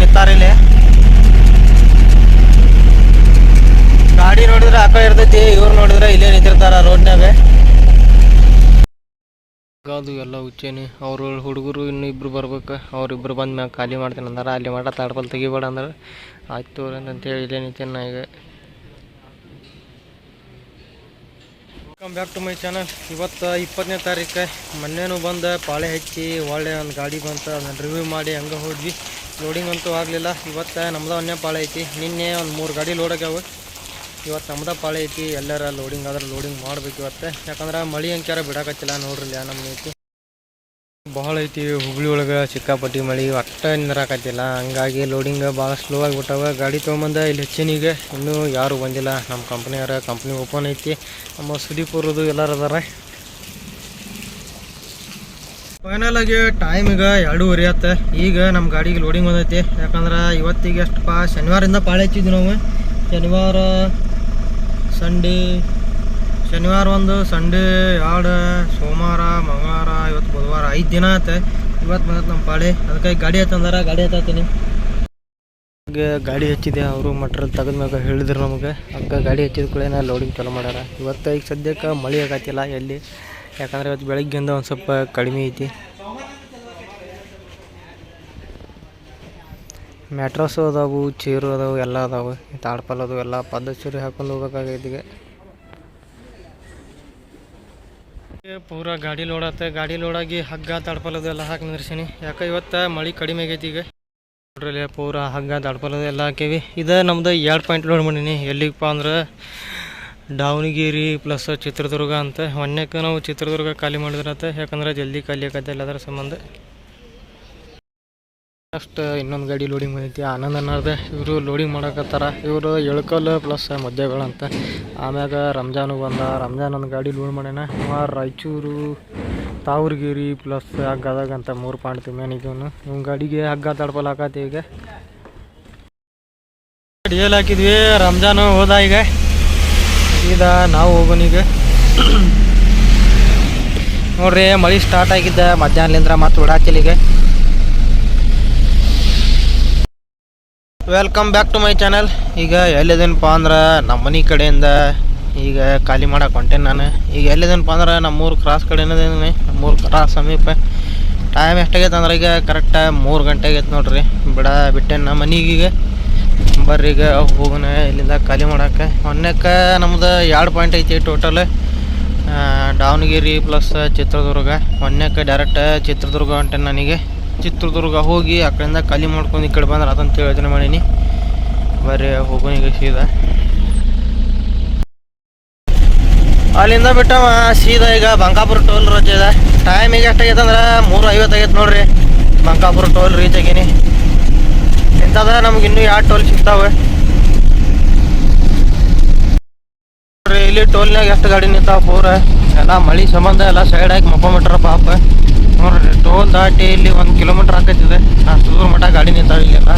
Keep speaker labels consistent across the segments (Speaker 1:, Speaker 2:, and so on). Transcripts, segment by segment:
Speaker 1: ನಿಂತಾರಿಲ್ಲಿ. ಗಾಡಿ ನೋಡಿದ್ರೆ ಆ ಕಡೆ ಇರ್ತೈತಿ, ಇವ್ರು ನೋಡಿದ್ರೆ ಇಲ್ಲೇ ನಿಂತಿರ್ತಾರ ರೋಡ್ನಾಗ. ಅದು ಎಲ್ಲ ಹುಚ್ಚೇನಿ. ಅವ್ರು ಹುಡುಗರು ಇನ್ನೂ ಇಬ್ರು ಬರ್ಬೇಕು. ಅವ್ರಿಬ್ರು ಬಂದ ಮ್ಯಾಗ ಖಾಲಿ ಮಾಡ್ತೀನಿ ಅಂದಾರ. ಅಲ್ಲಿ ಮಠ ತಾಡ್ಪಲ್ ತೆಗಿಬೇಡ ಅಂದ್ರೆ ಆಯ್ತು ಅಂತೇಳಿ ಇಲ್ಲೇ ನಿಂತೇನೆ ನಾ ಈಗ. Welcome back to my channel. ಇವತ್ತು 20ನೇ ತಾರೀಕು. ಮೊನ್ನೆನೂ ಬಂದು ಪಾಳೆ ಹಚ್ಚಿ ಒಳ್ಳೆ ಒಂದು ಗಾಡಿ ಬಂತು, ಅದನ್ನು ರಿವ್ಯೂ ಮಾಡಿ ಹಂಗೆ ಹೋದ್ವಿ. ಲೋಡಿಂಗ್ ಅಂತೂ ಆಗಲಿಲ್ಲ. ಇವತ್ತು ನಮ್ದು ಒಂದೇ ಪಾಳೆ ಐತಿ. ನಿನ್ನೆ ಒಂದು 3 ಗಾಡಿ ಲೋಡ್ ಆಗ್ಯಾವ. ಇವತ್ತು ನಮ್ದು ಪಾಳೆ ಐತಿ. ಎಲ್ಲರ ಲೋಡಿಂಗ್ ಆದ್ರೆ ಲೋಡಿಂಗ್ ಮಾಡ್ಬೇಕು ಇವತ್ತು. ಯಾಕಂದ್ರೆ ಮಳೆ ಅಂಕ್ಯಾರ ಬಿಡಾಕತ್ತಿಲ್ಲ ನೋಡ್ರಿ. ನಮ್ಗೆ ಐತಿ ಭಾಳ ಐತಿ. ಹುಬ್ಳಿ ಒಳಗೆ ಸಿಕ್ಕಾಪಟ್ಟಿ ಮಳೆ, ಒಟ್ಟ ನಿಂದ್ರಾಕತ್ತಿಲ್ಲ. ಹಂಗಾಗಿ ಲೋಡಿಂಗ್ ಭಾಳ ಸ್ಲೋ ಆಗಿಬಿಟ್ಟವ. ಗಾಡಿ ತೊಗೊಂಬಂದ ಇಲ್ಲಿ ಹೆಚ್ಚಿನಿಗೆ ಇನ್ನೂ ಯಾರು ಬಂದಿಲ್ಲ. ನಮ್ಮ ಕಂಪ್ನಿಯವ್ರ ಕಂಪ್ನಿ ಓಪನ್ ಐತಿ. ನಮ್ಮ ಸುದೀಪುರದು ಎಲ್ಲರೂ ಅದಾರ. ಫೈನಲ್ ಆಗಿ ಟೈಮ್ ಈಗ 2:30 ಆಯ್ತು. ಈಗ ನಮ್ಮ ಗಾಡಿಗೆ ಲೋಡಿಂಗ್ ಬಂದೈತಿ. ಯಾಕಂದ್ರೆ ಇವತ್ತಿಗೆ ಎಷ್ಟಪ್ಪ, ಶನಿವಾರದಿಂದ ಪಾಳೆ ಹಚ್ಚಿದ್ವಿ ನಾವು. ಶನಿವಾರ ಒಂದು, ಸಂಡೇ 2, ಸೋಮವಾರ, ಮಂಗಳವಾರ, ಇವತ್ತು ಬುಧವಾರ, 5 ದಿನ ಆಯ್ತು. ಇವತ್ತು ಬಂದೈತೆ ನಮ್ಮ ಪಾಳೆ. ಅದಕ್ಕೆ ಗಾಡಿ ಹತ್ತಂದಾರ, ಗಾಡಿ ಹತ್ತೀನಿ. ಗಾಡಿ ಹಚ್ಚಿದೆ. ಅವರು ಮಟ್ರಿಯಲ್ ತೆಗೆದ್ಮ್ಯಾಗ ಹೇಳಿದ್ರು ನಮಗೆ. ಅದಕ್ಕೆ ಗಾಡಿ ಹಚ್ಚಿದ ಕೂಡ ಲೋಡಿಂಗ್ ಚಾಲೂ ಮಾಡ್ಯಾರ. ಇವತ್ತು ಈಗ ಸದ್ಯಕ್ಕೆ ಮಳೆ ಆಗತ್ತಿಲ್ಲ ಎಲ್ಲಿ. ಯಾಕಂದರೆ ಇವತ್ತು ಬೆಳಗ್ಗೆಯಿಂದ ಒಂದು ಸ್ವಲ್ಪ ಕಡಿಮೆ ಐತಿ. ಮ್ಯಾಟ್ರಸ್ಸು ಅದಾವು, ಚೇರು ಅದಾವು, ಎಲ್ಲ ಅದಾವು. ತಾಡ್ಪಲ್ ಅದು ಎಲ್ಲ ಪದ್ಧತಿ ಹಾಕೊಂಡು ಹೋಗ್ಬೇಕಾಗೈತಿ. ಈಗ ಪೂರಾ ಗಾಡಿ ಲೋಡ್ ಆತ. ಗಾಡಿ ಲೋಡಾಗಿ ಹಗ್ಗ ತಾಡ್ಪಲದು ಎಲ್ಲ ಹಾಕಿ ನಿಂದ್ರಿಸೀನಿ. ಯಾಕೆ ಇವತ್ತು ಮಳೆ ಕಡಿಮೆ ಆಗೈತಿ. ಈಗ ನೋಡ್ರಿ ಪೂರಾ ಹಗ್ಗ ತಾಡ್ಪಲದು ಎಲ್ಲ ಹಾಕೇವಿ. ಇದು ನಮ್ದು 2 ಪಾಯಿಂಟ್ ಲೋಡ್ ಮಾಡೀನಿ. ಎಲ್ಲಿಗಪ್ಪ ಅಂದ್ರೆ ದಾವಣಗೆರೆ ಪ್ಲಸ್ ಚಿತ್ರದುರ್ಗ ಅಂತ. ಒಂದಕ್ಕೆ ನಾವು ಚಿತ್ರದುರ್ಗ ಖಾಲಿ ಮಾಡಿದ್ರತ್ತೆ. ಯಾಕಂದ್ರೆ ಜಲ್ದಿ ಖಾಲಿ ಆಗತ್ತಿಲ್ಲ, ಅದರ ಸಂಬಂಧ. ಅಷ್ಟು ಇನ್ನೊಂದು ಗಾಡಿ ಲೋಡಿಂಗ್ ಬಂದೈತಿ. ಆನಂದ್ ಅನ್ನೋದು ಇವರು ಲೋಡಿಂಗ್ ಮಾಡಕತ್ತಾರ. ಇವರು ಎಳ್ಕಲ್ ಪ್ಲಸ್ ಮಧ್ಯಗಳಂತ. ಆಮ್ಯಾಗ ರಂಜಾನು ಬಂದ. ರಂಜಾನ್ ಒಂದು ಗಾಡಿ ಲೋಡ್ ಮಾಡ್ಯಾನ. ರಾಯಚೂರು, ತಾವರ್ಗಿರಿ ಪ್ಲಸ್ ಗದಗ ಅಂತ 3 ಪಾಯಿಂಟ್ ತಿಮ್ಯಾನಿದ್ದವನು. ಇವ್ನ ಗಾಡಿಗೆ ಹಗ್ಗ ತಡ್ಪಲ್ ಹಾಕತ್ತಿ. ಈಗ ಡಿಎಲ್ ಹಾಕಿದ್ವಿ. ರಂಜಾನು ಹೋದ. ಈಗ ನಾವು ಹೋಗೋಣ. ಈಗ ನೋಡ್ರಿ ಮಳೆ ಸ್ಟಾರ್ಟ್ ಆಗಿದ್ದ ಮಧ್ಯಾಹ್ನಲಿಂದ ಮತ್ತೆ ಓಡಾತಿಲ್ಲಿಗೆ. Welcome back to my channel. ಈಗ ಎಲ್ಲಿದೇನಪ್ಪ ಅಂದ್ರೆ ನಮ್ಮ ಮನೆ ಕಡೆಯಿಂದ ಈಗ ಖಾಲಿ ಮಾಡಕ್ಕೆ ಹೊಂಟೇನೆ ನಾನು. ಈಗ ಎಲ್ಲಿದೇನಪ್ಪ ಅಂದ್ರೆ ನಮ್ಮೂರು ಕ್ರಾಸ್ ಕಡೆನೇ. ನಮ್ಮೂರು ಕ್ರಾಸ್ ಸಮೀಪ. ಟೈಮ್ ಎಷ್ಟಾಗೈತೆ ಅಂದ್ರೆ ಈಗ ಕರೆಕ್ಟ್ 3 ಗಂಟೆ ಆಗೈತೆ ನೋಡ್ರಿ. ಬಿಟ್ಟೇನೆ ನಮ್ಮ ಮನೆಗೆ. ಈಗ ಬರ್ರಿ ಈಗ ಹೋಗೋಣ ಇಲ್ಲಿಂದ ಖಾಲಿ ಮಾಡೋಕ್ಕೆ. ಮೊನ್ನೆಕ್ಕೆ ನಮ್ದು 2 ಪಾಯಿಂಟ್ ಐತಿ ಟೋಟಲ್. ದಾವಣಗೆರೆ ಪ್ಲಸ್ ಚಿತ್ರದುರ್ಗ. ಮೊನ್ನೆಕ್ಕೆ ಡೈರೆಕ್ಟ್ ಚಿತ್ರದುರ್ಗ ಹೊಂಟೇನೆ ನನಗೆ. ಚಿತ್ರದುರ್ಗ ಹೋಗಿ ಆ ಕಡೆಯಿಂದ ಖಾಲಿ ಮಾಡ್ಕೊಂಡು ಈ ಕಡೆ ಬಂದ್ರೆ ಅದಂತ ಯೋಚನೆ ಮಾಡೀನಿ. ಬರ್ರಿ ಹೋಗೋಣ ಈಗ ಸೀದಾ. ಅಲ್ಲಿಂದ ಬಿಟ್ಟವ ಸೀದಾ ಈಗ ಬಂಕಾಪುರ ಟೋಲ್ ರಜೆ ಇದೆ. ಟೈಮ್ ಈಗ ಎಷ್ಟಾಗೈತೆ ಅಂದ್ರೆ 3:50 ಆಗೈತೆ ನೋಡ್ರಿ. ಬಂಕಾಪುರ ಟೋಲ್ ರೀಚ್ ಆಗೀನಿ. ಇಂಥದ ನಮ್ಗೆ ಇನ್ನೂ 2 ಟೋಲ್ ಸಿಗ್ತಾವೆ. ನೋಡ್ರಿ ಇಲ್ಲಿ ಟೋಲ್ನಾಗ ಎಷ್ಟು ಗಾಡಿ ನಿಂತಾವ. ಪೂರ ಎಲ್ಲ ಮಳೆ ಸಂಬಂಧ ಎಲ್ಲ ಸೈಡ್ ಆಗಿ ಮಕ್ಕೊಂಬಿಟ್ರ ಪಾಪ. ನೋಡ್ರಿ ಟೋಲ್ ದಾಟಿ ಇಲ್ಲಿ 1 ಕಿಲೋಮೀಟ್ರ್ ಆಕೈತಿದೆ. ಅಷ್ಟು ದೂರ ಮಟ್ಟ ಗಾಡಿ ನಿಂತಾವ ಇಲ್ಲೆಲ್ಲ.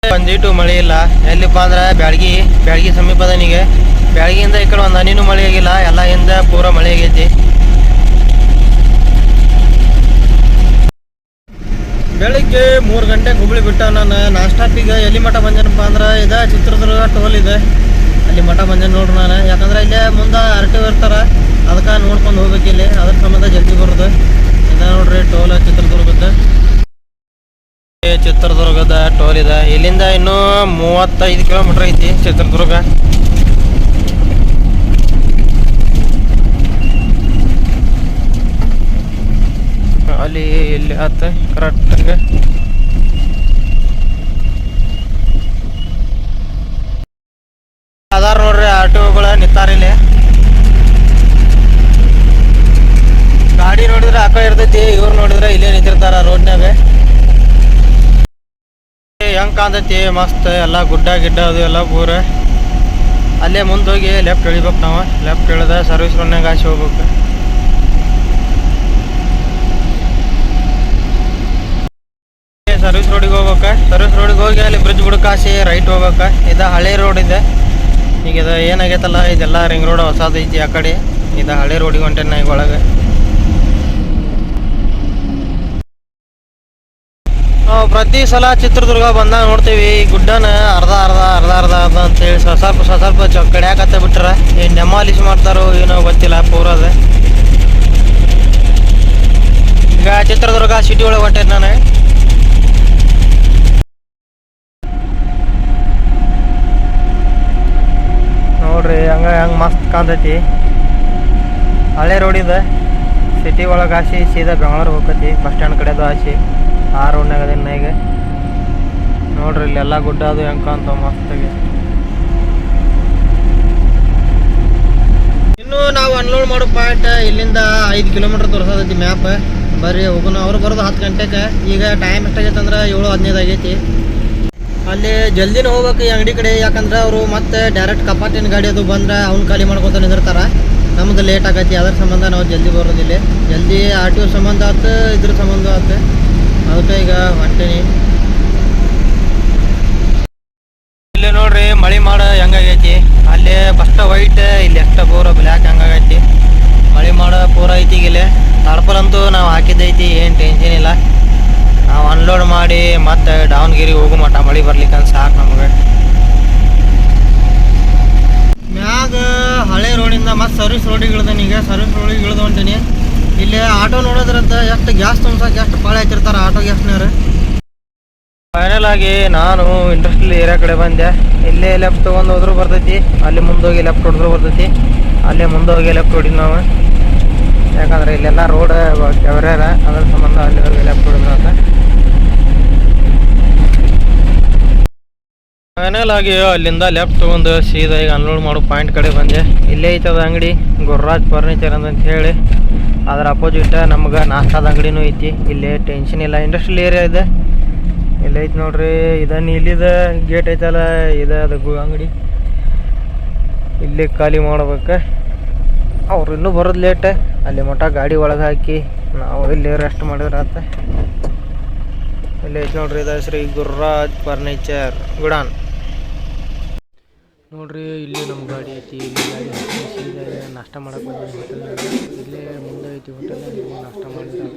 Speaker 1: ಒಂದೀಟು ಮಳೆ ಇಲ್ಲ. ಎಲ್ಲಿಪ್ಪ ಅಂದ್ರೆ ಬ್ಯಾಡಗಿ ಸಮೀಪದನಿಗೆ. ಬ್ಯಾಡಗಿಯಿಂದ ಈ ಕಡೆ ಒಂದು ಹನಿನೂ ಮಳೆ ಆಗಿಲ್ಲ. ಎಲ್ಲ ಹಿಂದ ಪೂರ ಮಳೆ ಆಗೈತಿ. ಬೆಳಿಗ್ಗೆ 3 ಗಂಟೆಗೆ ಹುಬ್ಳಿ ಬಿಟ್ಟ ನಾನು. ನಾಷ್ಟಾಪಿಗೆ ಎಲ್ಲಿ ಮಠ ಬಂದೇನಪ್ಪ ಅಂದ್ರೆ ಇದೆ ಚಿತ್ರದುರ್ಗ ಟೋಲ್ ಇದೆ. ಅಲ್ಲಿ ಮಠ ಬಂದೆ ನೋಡ್ರಿ ನಾನು. ಯಾಕಂದ್ರೆ ಇಲ್ಲೇ ಮುಂದೆ RTO ಇರ್ತಾರೆ. ಅದಕ್ಕೆ ನೋಡ್ಕೊಂಡು ಹೋಗ್ಬೇಕು ಇಲ್ಲಿ. ಅದ್ರ ಸಂಬಂಧ ಜಲ್ದಿ ಬರೋದು. ಇದೆ ನೋಡ್ರಿ ಟೋಲ್ ಚಿತ್ರದುರ್ಗದ ಟೋಲ್ ಇದೆ. ಇಲ್ಲಿಂದ ಇನ್ನೂ 35 ಕಿಲೋಮೀಟ್ರ್ ಐತಿ ಚಿತ್ರದುರ್ಗ. ಅಲ್ಲಿ ಇಲ್ಲಿ ಆತ ಕರೆಕ್ಟಾಗಿ. ಅದಾರ ನೋಡ್ರಿ ಆಟೋಗಳು ನಿಂತಾರಿಲ್ಲಿ. ಗಾಡಿ ನೋಡಿದ್ರೆ ಆ ಕಡೆ ಇರ್ತೈತಿ, ಇವ್ರು ನೋಡಿದ್ರೆ ಇಲ್ಲೇ ನಿಂತಿರ್ತಾರ ರೋಡ್ನಾಗ. ಹೆಂಗ್ ಕಾಣ್ತೈತಿ ಮಸ್ತ್. ಎಲ್ಲ ಗುಡ್ಡ ಗಿಡ್ಡ ಅದು ಎಲ್ಲ ಪೂರ. ಅಲ್ಲೇ ಮುಂದೆ ಹೋಗಿ ಲೆಫ್ಟ್ ಎಳಿಬೇಕು ನಾವು. ಲೆಫ್ಟ್ ಎಳೆದ ಸರ್ವಿಸ್ ರೋಡ್ನಾಗ ಆಚೆ ಹೋಗ್ಬೇಕು. ಸರ್ವಿಸ್ ರೋಡಿಗೆ ಹೋಗ್ಬೇಕು. ಸರ್ವಿಸ್ ರೋಡಿಗೆ ಹೋಗಿ ಅಲ್ಲಿ ಬ್ರಿಡ್ಜ್ ಬುಡಕಾಸಿ ರೈಟ್ ಹೋಗ್ಬೇಕು. ಇದು ಹಳೆ ರೋಡ್ ಇದೆ. ಈಗ ಇದು ಏನಾಗೈತಲ್ಲ, ಇದೆಲ್ಲ ರಿಂಗ್ ರೋಡ್ ಹೊಸದೈತಿ ಆ ಕಡೆ. ಇದು ಹಳೆ ರೋಡಿಗೆ ಹೊಂಟೇನೆ ಈಗ ಒಳಗೆ. ಪ್ರತಿ ಸಲ ಚಿತ್ರದುರ್ಗ ಬಂದಾಗ ನೋಡ್ತೀವಿ ಈ ಗುಡ್ಡನ ಅರ್ಧ ಅಂತೇಳಿ ಸ್ವಲ್ಪ ಕಡ್ಯಾಕತ್ತ ಬಿಟ್ರ ಏನು ಡೆಮಾಲಿಶ್ ಮಾಡ್ತಾರೋ ಏನೋ ಗೊತ್ತಿಲ್ಲ ಪೂರದ. ಈಗ ಚಿತ್ರದುರ್ಗ ಸಿಟಿ ಒಳಗೆ ಹೊಂಟೈತೆ ನಾನು. ನೋಡ್ರಿ ಹಂಗೆ ಮಸ್ತ್ ಕಾಣ್ತೈತಿ. ಹಳೆ ರೋಡ್ ಇದೆ, ಸಿಟಿ ಒಳಗೆ ಹಾಸಿ ಸೀದಾ ಬೆಂಗಳೂರು ಹೋಗ್ತೈತಿ. ಬಸ್ ಸ್ಟ್ಯಾಂಡ್ ಕಡೆದು ಹಾಸಿ ಆ ರೋಡ್ನಾಗ ಅದೇನ ಈಗ ನೋಡ್ರಿ ಇಲ್ಲೆಲ್ಲ ಗುಡ್ಡ ಅದು ಹೆಂಗೆ ಕಾಣ್ತಾವ ಮಸ್ತಾಗಿ. ಇನ್ನು ನಾವು ಅನ್ಲೋಡ್ ಮಾಡೋ ಪಾಯಿಂಟ್ ಇಲ್ಲಿಂದ 5 ಕಿಲೋಮೀಟರ್ ತೋರಿಸತೈತಿ ಮ್ಯಾಪ್. ಬರ್ರಿ ಹೋಗೋಣ. ಅವ್ರು ಬರೋದು 10 ಗಂಟೆಗೆ. ಈಗ ಟೈಮ್ ಎಷ್ಟಾಗೈತೆ ಅಂದ್ರೆ 7:15 ಆಗೈತಿ. ಅಲ್ಲಿ ಜಲ್ದಿನ ಹೋಗ್ಬೇಕು ಈ ಅಂಗಡಿ ಕಡೆ, ಯಾಕಂದ್ರೆ ಅವರು ಮತ್ತೆ ಡೈರೆಕ್ಟ್ ಕಪಾಟಿನ ಗಾಡಿ ಅದು ಬಂದ್ರೆ ಅವ್ನು ಖಾಲಿ ಮಾಡ್ಕೊತ ನಿಂದಿರ್ತಾರೆ. ನಮ್ದು ಲೇಟ್ ಆಗೈತಿ, ಅದ್ರ ಸಂಬಂಧ ನಾವು ಜಲ್ದಿ ಬರೋದಿಲ್ಲ. ಜಲ್ದಿ RTO ಸಂಬಂಧ ಆಯ್ತು, ಇದ್ರ ಸಂಬಂಧ ಆಯ್ತು, ಅದಕ್ಕೆ ಈಗ ಹೊಂಟೀನಿ. ಇಲ್ಲಿ ನೋಡ್ರಿ ಮಳೆ ಮಾಡ ಹೆಂಗಾಗೈತಿ. ಅಲ್ಲಿ ಫಸ್ಟ್ ವೈಟ್, ಇಲ್ಲಿ ಎಷ್ಟ ಪೂರ ಬ್ಲ್ಯಾಕ್ ಹಂಗಾಗೈತಿ. ಮಳೆ ಮಾಡ ಪೂರ ಐತಿ. ಈಗ ಇಲ್ಲಿ ತಾಡ್ಪಲ್ ಅಂತೂ ನಾವು ಹಾಕಿದ್ದೈತಿ, ಏನು ಟೆನ್ಷನ್ ಇಲ್ಲ. ನಾವು ಅನ್ಲೋಡ್ ಮಾಡಿ ಮತ್ತೆ ದಾವಣಗೆರೆ ಹೋಗೋ ಮಟ್ಟ ಮಳೆ ಬರ್ಲಿಕ್ಕೆ ಸಾಕು ನಮಗೆ. ಮ್ಯಾಗ ಹಳೆ ರೋಡಿಂದ ಮತ್ತೆ ಸರ್ವಿಸ್ ರೋಡಿಗೆ ಇಳ್ದೇನೆ. ಈಗ ಸರ್ವಿಸ್ ರೋಡಿಗೆ ಇಳ್ದು ಹೊಂಟೀನಿ. ಇಲ್ಲಿ ಆಟೋ ನೋಡೋದ್ರಂತ ಎಷ್ಟು ಗ್ಯಾಸ್ ತುಂಬ್ಸಕ್ಕೆ ಎಷ್ಟು ಪಾಳೆ ಹಚ್ಚಿರ್ತಾರೆ ಆಟೋ ಗ್ಯಾಸ್ನವ್ರು. ಫೈನಲ್ ಆಗಿ ನಾನು ಇಂಡಸ್ಟ್ರಿಯಲ್ ಏರಿಯಾ ಕಡೆ ಬಂದೆ. ಇಲ್ಲೇ ಲೆಫ್ಟ್ ತೊಗೊಂಡು ಹೋದ್ರೂ ಬರ್ತೈತಿ, ಅಲ್ಲಿ ಮುಂದೆ ಹೋಗಿ ಲೆಫ್ಟ್ ಹೊಡೆದ್ರು ಬರ್ತೈತಿ. ಅಲ್ಲೇ ಮುಂದೆ ಹೋಗಿ ಲೆಫ್ಟ್ ಹೊಡಿದ್ ನಾವು, ಯಾಕಂದ್ರೆ ಇಲ್ಲೆಲ್ಲ ರೋಡ್ ಕೆವರ್ಯಾರ, ಅದ್ರ ಸಂಬಂಧ ಅಲ್ಲಿ ಹೋಗಿ ಲೆಫ್ಟ್ ಹೊಡಿದ್ರು ಅಂತ. ಫೈನಲ್ ಆಗಿ ಅಲ್ಲಿಂದ ಲೆಫ್ಟ್ ತೊಗೊಂಡು ಸೀದಾ ಈಗ ಅನ್ಲೋಡ್ ಮಾಡೋ ಪಾಯಿಂಟ್ ಕಡೆ ಬಂದೆ. ಇಲ್ಲೇ ಐತದ ಅಂಗಡಿ ಗುರ್ರಾಜ್ ಫರ್ನಿಚರ್ ಅಂತ ಹೇಳಿ. ಅದ್ರ ಅಪೋಸಿಟ್ ನಮ್ಗೆ ನಾಷ್ಟಾದ ಅಂಗಡಿನೂ ಐತಿ. ಇಲ್ಲಿ ಟೆನ್ಷನ್ ಇಲ್ಲ, ಇಂಡಸ್ಟ್ರಿಯಲ್ ಏರಿಯಾ ಇದೆ. ಇಲ್ಲಿ ಐತಿ ನೋಡ್ರಿ, ಇದನ್ನು ಇಲ್ಲಿದ ಗೇಟ್ ಐತಲ್ಲ, ಇದೆ ಅದು ಅಂಗಡಿ. ಇಲ್ಲಿ ಖಾಲಿ ಮಾಡ್ಬೇಕು. ಅವ್ರು ಇನ್ನೂ ಬರೋದು ಲೇಟ್. ಅಲ್ಲಿ ಮಟ್ಟ ಗಾಡಿ ಒಳಗೆ ಹಾಕಿ ನಾವು ಇಲ್ಲಿ ರೆಸ್ಟ್ ಮಾಡಿದ್ರೆ ಆತ. ಇಲ್ಲಿ ಐತಿ ನೋಡ್ರಿ, ಇದು ಶ್ರೀ ಗುರ್ರಾಜ್ ಫರ್ನಿಚರ್ ಗುಡಾನ್ ನೋಡ್ರಿ. ಇಲ್ಲಿ ನಮ್ಮ ಗಾಡಿ ಐತಿ. ಇಲ್ಲಿ ಗಾಡಿ ಸೀದಾ ನಾಷ್ಟ ಮಾಡಕ್ಕೆ ಬಂದಿದ್ದೀವಿ ಹೋಟೆಲ್ನಾಗ. ಇಲ್ಲೇ ಮುಂದೆ ಐತಿ ಹೋಟೆಲ್, ಇಲ್ಲಿ ನಾಷ್ಟ ಮಾಡಿದ್ರೆ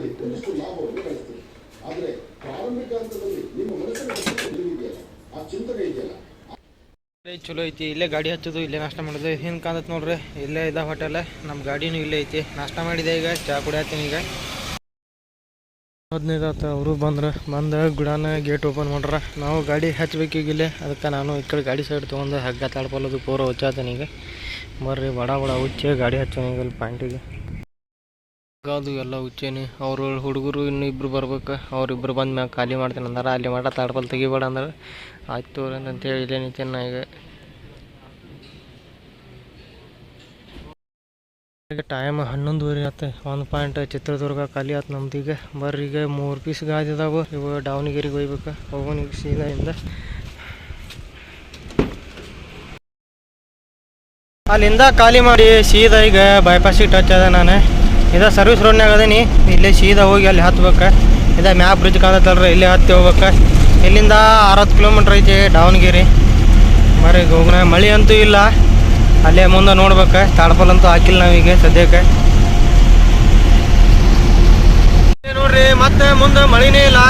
Speaker 1: ಚಲೋ ಐತಿ. ಇಲ್ಲೇ ಗಾಡಿ ಹಚ್ಚೋದು, ಇಲ್ಲೇ ನಾಷ್ಟ ಮಾಡೋದು. ಹಿಂಗೆ ಕಾಣತ್ ನೋಡ್ರಿ, ಇಲ್ಲೇ ಇದ ಹೋಟೆಲ್. ನಮ್ಮ ಗಾಡಿನೂ ಇಲ್ಲೇ ಐತಿ. ನಾಷ್ಟ ಮಾಡಿದೆ, ಈಗ ಚಹಾ ಕುಡಿಯತ್ತೀನಿ. ಈಗ 15 ಆತ. ಅವರು ಬಂದು ಗುಡಾನ ಗೇಟ್ ಓಪನ್ ಮಾಡ್ರ. ನಾವು ಗಾಡಿ ಹಚ್ಬೇಕೀಗಿಲ್ಲೇ, ಅದಕ್ಕೆ ನಾನು ಈ ಕಡೆ ಗಾಡಿ ಸೈಡ್ ತೊಗೊಂಡು ಹಗ್ಗ ತಾಡ್ಪಲ್ಲದು ಪೂರ ಹುಚ್ಚಾತನ. ಈಗ ಬರ್ರಿ ಬಡ ಹುಚ್ಚೆ ಗಾಡಿ ಹಚ್ಚೋಣ ಈಗ ಪಾಯಿಂಟಿಗೆ. ಅದು ಎಲ್ಲ ಹುಚ್ಚೇನಿ. ಅವರು ಹುಡುಗರು ಇನ್ನೂ ಇಬ್ಬರು ಬರ್ಬೇಕು. ಅವ್ರಿಬ್ರು ಬಂದ ಮ್ಯಾಗ ಖಾಲಿ ಮಾಡ್ತೀನಿ ಅಂದಾರ. ಅಲ್ಲಿ ಮಟ ತಾಡ್ಪಲ್ ತೆಗಿಬೇಡ ಅಂದ್ರೆ ಆಯ್ತು ಅಂತೇಳಿ ಇಲ್ಲೇ ನಿಂತೇನೆ ನಾ ಈಗ. ಈಗ ಟೈಮ್ 11:30 ಆಯ್ತು. 1 ಪಾಯಿಂಟ್ ಚಿತ್ರದುರ್ಗ ಖಾಲಿ ಆಯ್ತು ನಮ್ದು. ಈಗ ಬರ್ರಿ, ಈಗ 3 ಪೀಸ್ ಗಾಡಿ ಇದಾವೆ. ಇವು ದಾವಣಗೆರೆಗೆ ಹೋಗ್ಬೇಕು. ಹೋಗೋಣ ಈಗ ಸೀದಾ ಇಂದ. ಅಲ್ಲಿಂದ ಖಾಲಿ ಮಾಡಿ ಸೀದಾ ಈಗ ಬೈಪಾಸಿಗೆ ಟಚ್ ಅದ. ನಾನು ಇದ ಸರ್ವಿಸ್ ರೋಡ್ನಾಗ ಅದೀನಿ. ಇಲ್ಲೇ ಸೀದಾ ಹೋಗಿ ಅಲ್ಲಿ ಹತ್ಬೇಕು. ಇದ ಮ್ಯಾಪ್ ಬ್ರಿಡ್ಜ್ ಕಾಣತ್ತಲ್ರಿ, ಇಲ್ಲೇ ಹತ್ತಿ ಹೋಗ್ಬೇಕು. ಇಲ್ಲಿಂದ 60 ಕಿಲೋಮೀಟ್ರ್ ಐತಿ ದಾವಣಗೆರೆ. ಬರ್ರಿ ಹೋಗೋಣ. ಮಳೆ ಅಂತೂ ಇಲ್ಲ, ಅಲ್ಲೇ ಮುಂದೆ ನೋಡ್ಬೇಕು. ತಾಡ್ಪಲ್ ಅಂತೂ ಹಾಕಿಲ್ಲ ನಾವೀಗ ಸದ್ಯಕ್ಕೆ. ನೋಡ್ರಿ ಮತ್ತೆ ಮುಂದೆ ಮಳಿನೇ ಇಲ್ಲ.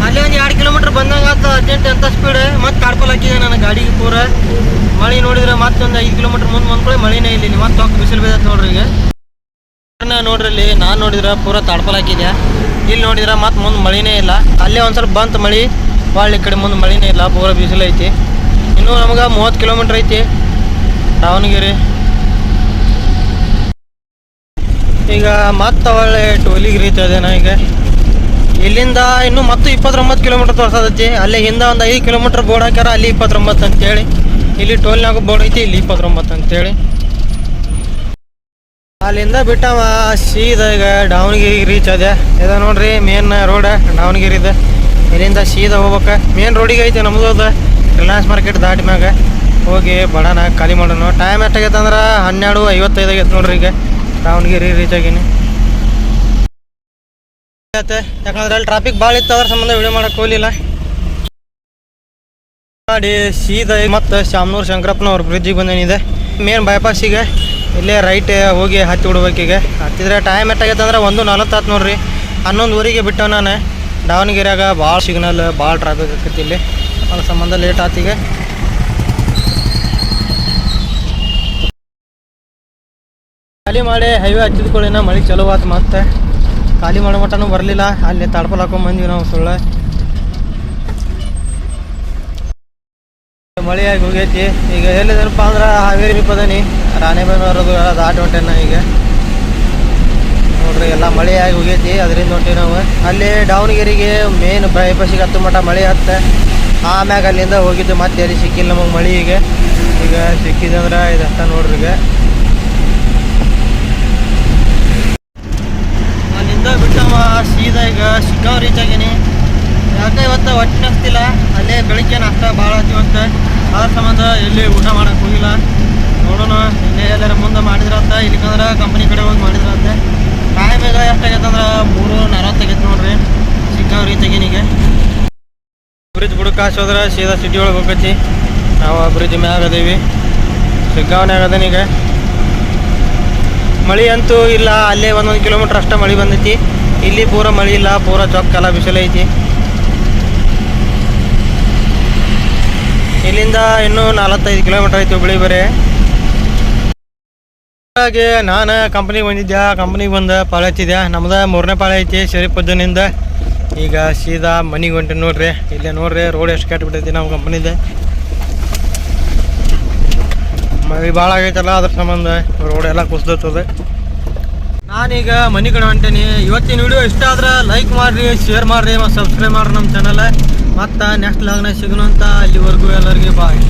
Speaker 1: ಅಲ್ಲೇ ಒಂದು 2 ಕಿಲೋಮೀಟ್ರ್ ಬಂದಂಗೆ ಆತ ಅರ್ಜೆಂಟ್ ಅಂತ ಸ್ಪೀಡ್. ಮತ್ತೆ ತಾಡ್ಪಲ್ ಹಾಕಿದೆ ನನ್ನ ಗಾಡಿಗೆ ಪೂರ. ಮಳೆ ನೋಡಿದ್ರೆ ಮತ್ತೊಂದು 5 ಕಿಲೋಮೀಟ್ರ್ ಮುಂದೆ ಬಂದ್ಕೊಳ್ಳಿ ಮಳಿನೇ ಇಲ್ಲ. ಮತ್ತೆ ಹೋಗಿ ಬಿಸಿಲು ಬೇದತ್ ನೋಡ್ರಿ. ಈಗ ನೋಡ್ರಿ, ಇಲ್ಲಿ ನಾನು ನೋಡಿದ್ರೆ ಪೂರ ತಾಡ್ಪಲ್ ಹಾಕಿದ್ಯಾ. ಇಲ್ಲಿ ನೋಡಿದ್ರೆ ಮತ್ತೆ ಮುಂದೆ ಮಳಿನೇ ಇಲ್ಲ. ಅಲ್ಲೇ ಒಂದು ಸ್ವಲ್ಪ ಬಂತು ಮಳೆ, ಭಾಳ ಈ ಕಡೆ ಮುಂದೆ ಮಳಿನೇ ಇಲ್ಲ, ಪೂರ ಬಿಸಿಲು ಐತಿ. ಇನ್ನೂ ನಮ್ಗೆ 30 ಕಿಲೋಮೀಟ್ರ್ ಐತಿ ದಾವಣಗೆರೆ. ಈಗ ಮತ್ತೆ ಒಳ್ಳೆ ಟೋಲಿಗೆ ರೀಚ್ ಅದೇನ. ಈಗ ಇಲ್ಲಿಂದ ಇನ್ನೂ ಮತ್ತು 29 ಕಿಲೋಮೀಟ್ರ್ ತೋರ್ಸತೈತಿ. ಅಲ್ಲೇ ಹಿಂದೆ ಒಂದು 5 ಕಿಲೋಮೀಟ್ರ್ ಬೋರ್ಡ್ ಹಾಕ್ಯಾರ, ಅಲ್ಲಿ 29 ಅಂತೇಳಿ. ಇಲ್ಲಿ ಟೋಲ್ನಾಗ ಬೋರ್ಡ್ ಐತಿ, ಇಲ್ಲಿ 29 ಅಂತೇಳಿ. ಅಲ್ಲಿಂದ ಬಿಟ್ಟವ ಸೀದಾ ಈಗ ದಾವಣಗೆರೆಗೆ ರೀಚ್ ಅದೇ. ಇದು ನೋಡ್ರಿ ಮೇನ್ ರೋಡ್ ದಾವಣಗೆರೆ ಇದೆ. ಇಲ್ಲಿಂದ ಸೀದಾ ಹೋಗ್ಬೇಕು. ಮೇನ್ ರೋಡಿಗೆ ಐತಿ ನಮ್ಮದು. ಅದು ರಿಲಯನ್ಸ್ ಮಾರ್ಕೆಟ್ ದಾಟಿ ಮ್ಯಾಗ ಹೋಗಿ ಬಡನ ಖಾಲಿ ಮಾಡೋಣ. ಟೈಮ್ ಎಷ್ಟಾಗೈತೆ ಅಂದ್ರೆ 12:55 ಆಗೈತೆ ನೋಡ್ರಿ. ಈಗ ದಾವಣಗೆರೆ ರೀಚ್ ಆಗೀನಿ. ಯಾಕಂದ್ರೆ ಅಲ್ಲಿ ಟ್ರಾಫಿಕ್ ಭಾಳ ಇತ್ತು, ಅದ್ರ ಸಂಬಂಧ ವಿಡಿಯೋ ಮಾಡಕ್ಕೆ ಹೋಗಲಿಲ್ಲ. ಮಾಡಿ ಸೀದಾ ಮತ್ತು ಶಾಮನೂರು ಶಂಕರಪ್ಪನವ್ರ ಬ್ರಿಡ್ಜಿಗೆ ಬಂದೇನಿದೆ ಮೇನ್ ಬೈಪಾಸಿಗೆ. ಇಲ್ಲೇ ರೈಟ್ ಹೋಗಿ ಹತ್ತಿ ಬಿಡ್ಬೇಕೀಗ. ಹತ್ತಿದ್ರೆ ಟೈಮ್ ಎಷ್ಟಾಗೈತೆ ಅಂದ್ರೆ 1:40 ಆಯ್ತು ನೋಡ್ರಿ. 11:00 ಬಿಟ್ಟವ ನಾನು ದಾವಣಗೆರೆಯಾಗ ಭಾಳ ಸಿಗ್ನಲ್ ಭಾಳ ಟ್ರಾಫಿಕ್ ಆಕೈತಿ ಇಲ್ಲಿ, ಅದ್ರ ಸಂಬಂಧ ಲೇಟ್ ಆತೀಗ. ಖಾಲಿ ಮಾಡಿ ಹೈವೇ ಹಚ್ಚಿದ ಕೂಡಲಿನ ಮಳೆ ಚಲೋ ಆತು. ಮತ್ತೆ ಖಾಲಿ ಮಾಡೋ ಮಟನೂ ಬರಲಿಲ್ಲ, ಅಲ್ಲಿ ತಾಡ್ಪಲ್ ಹಾಕೊಂಡ್ಬಂದ್ವಿ ನಾವು ಸುಳ್ಳು. ಮಳೆ ಆಗಿ ಹೋಗೈತಿ. ಈಗ ಎಲ್ಲಿದನಪ್ಪ ಅಂದ್ರೆ ಹಾವೇರಿ ಪದನಿ ರಾಣೆಬೆನ್ನೂರದು ದಾಟಿ ಹೊಂಟೇನ. ಈಗ ನೋಡ್ರಿ ಎಲ್ಲ ಮಳೆ ಆಗಿ ಹೋಗೈತಿ, ಅದರಿಂದ ಹೊಂಟೀವಿ ನಾವು. ಅಲ್ಲಿ ದಾವಣಗೆರೆಗೆ ಮೇನ್ ಬೈಪಾಸಿಗೆ ಹತ್ತು ಮಟ್ಟ ಮಳೆ ಹತ್ತೆ, ಆಮ್ಯಾಗ ಅಲ್ಲಿಂದ ಹೋಗಿದ್ದು ಮತ್ತೆ ಎಲ್ಲಿ ಸಿಕ್ಕಿಲ್ಲ ನಮಗೆ ಮಳೆ. ಈಗ ಸಿಕ್ಕಿದೆ ಅಂದ್ರೆ ಇದಷ್ಟ ನೋಡ್ರಿ. ಈಗ ಅಲ್ಲಿಂದ ಬಿಟ್ಟವ ಸೀದಾ ಈಗ ಶಿಗ್ಗಾಂವ್ ರೀಚ್ ಆಗೀನಿ. ಯಾಕೆ ಇವತ್ತು ಹೊಟ್ಟೆ ನಗ್ತಿಲ್ಲ, ಅಲ್ಲೇ ಬೆಳಿಗ್ಗೆ ನಾಷ್ಟ ಭಾಳ ಆಯ್ತು ಇವತ್ತು. ಅದ್ರ ಸಂಬಂಧ ಎಲ್ಲಿ ಊಟ ಮಾಡೋಕೆ ಹೋಗಿಲ್ಲ. ನೋಡೋಣ ಇಲ್ಲೇ ಎಲ್ಲಾರ ಮುಂದೆ ಮಾಡಿದ್ರಂತ, ಇಲ್ಲಿಕಂದ್ರೆ ಕಂಪ್ನಿ ಕಡೆ ಹೋಗಿ ಮಾಡಿದ್ರಂತೆ. ಟೈಮ್ ಈಗ ಎಷ್ಟಾಗೈತೆ ಅಂದ್ರೆ 3:40 ಆಗೈತೆ ನೋಡ್ರಿ. ಶಿಗ್ಗಾಂವ್ ರೀಚ್ ಆಗೀನಿಗೆ. ಬ್ರಿಡ್ಜ್ ಬುಡಕ್ಕೆ ಹಾಸೋದ್ರೆ ಸೀದಾ ಸಿಟಿ ಒಳಗೆ ಹೋಗೈತಿ. ನಾವು ಬ್ರಿಡ್ಜ್ ಮ್ಯಾಗ ಅದೀವಿ, ಶಿಗ್ಗಾಂವ್ನಾಗ ಅದನೀಗ. ಮಳೆ ಅಂತೂ ಇಲ್ಲ, ಅಲ್ಲೇ 1 ಕಿಲೋಮೀಟ್ರ್ ಅಷ್ಟೇ ಮಳೆ ಬಂದೈತಿ. ಇಲ್ಲಿ ಪೂರ ಮಳೆ ಇಲ್ಲ, ಪೂರ ಚೊಕ್ಕಲ್ಲ ಬಿಸಿಲೈತಿ. ಇಲ್ಲಿಂದ ಇನ್ನೂ 45 ಕಿಲೋಮೀಟ್ರ್ ಐತಿ ಹುಬ್ಳಿ ಬರೀ. ಹಾಗೆ ನಾನು ಕಂಪ್ನಿಗೆ ಬಂದಿದ್ದೆ, ಕಂಪ್ನಿಗೆ ಬಂದು ಪಾಳೆ ಹಚ್ಚಿದ್ದೆ. ನಮ್ದು 3ನೇ ಪಾಳೆ ಐತಿ ಶರೀಫುದ್ದೀನಿಂದ. ಈಗ ಸೀದಾ ಮನೆಗೆ ಹೊಂಟೀನಿ ನೋಡ್ರಿ. ಇಲ್ಲೇ ನೋಡ್ರಿ ರೋಡ್ ಎಷ್ಟು ಕೆಟ್ಟಬಿಟ್ಟೈತಿ ನಮ್ಮ ಕಂಪ್ನಿದೆ. ಮಳೆ ಭಾಳ ಆಗೈತಲ್ಲ, ಅದ್ರ ಸಂಬಂಧ ರೋಡ್ ಎಲ್ಲ ಕುಸ್ದತ್ತದೆ. ನಾನೀಗ ಮನೆ ಕಡೆ ಹೊಂಟೀನಿ. ಇವತ್ತಿನ ವಿಡಿಯೋ ಇಷ್ಟ ಆದ್ರೆ ಲೈಕ್ ಮಾಡಿರಿ, ಶೇರ್ ಮಾಡಿರಿ ಮತ್ತು ಸಬ್ಸ್ಕ್ರೈಬ್ ಮಾಡಿರಿ ನಮ್ಮ ಚಾನಲ್. ಮತ್ತು ನೆಕ್ಸ್ಟ್ ಲಾಗ್ನಾಗ ಸಿಗೋಣ ಅಂತ. ಅಲ್ಲಿವರೆಗೂ ಎಲ್ಲರಿಗೂ ಬಾಯ್.